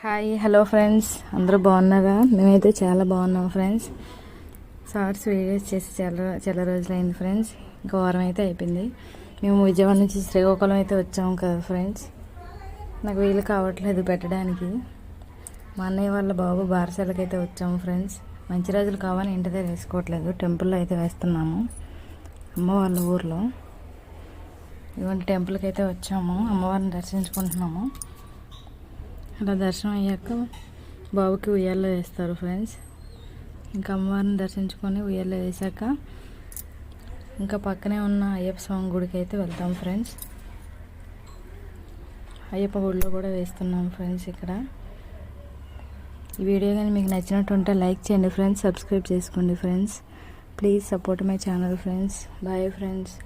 Hi hello friends, అందరూ బాగున్నారా? మేమైతే చాలా బాగున్నాం ఫ్రెండ్స్. షార్ట్స్ వీడియోస్ చేసి చాలా రోజులైంది ఫ్రెండ్స్. ఇంకా వారం అయితే అయిపోయింది. మేము విజయవాడ నుంచి శ్రీకాకుళం అయితే వచ్చాము కదా ఫ్రెండ్స్. నాకు వీలు కావట్లేదు పెట్టడానికి. మా అన్నయ్య వాళ్ళ బాబు బారసాలకి అయితే వచ్చాము ఫ్రెండ్స్. మంచి రోజులు కావాలని ఇంటి దగ్గర వేసుకోవట్లేదు, టెంపుల్లో అయితే వేస్తున్నాము అమ్మ వాళ్ళ ఊర్లో. ఇటువంటి టెంపుల్కి అయితే వచ్చాము, అమ్మవారిని దర్శించుకుంటున్నాము. అలా దర్శనం అయ్యాక బాబుకి ఉయ్యాల్లో వేస్తారు ఫ్రెండ్స్. ఇంకా అమ్మవారిని దర్శించుకొని ఉయ్యాల్లో వేసాక ఇంకా పక్కనే ఉన్న అయ్యప్ప స్వామి గుడికి అయితే వెళ్తాం ఫ్రెండ్స్. అయ్యప్ప గుడిలో కూడా వేస్తున్నాం ఫ్రెండ్స్. ఇక్కడ ఈ వీడియో కానీ మీకు నచ్చినట్టు ఉంటే లైక్ చేయండి ఫ్రెండ్స్, సబ్స్క్రైబ్ చేసుకోండి friends. Please support my channel friends. Bye friends.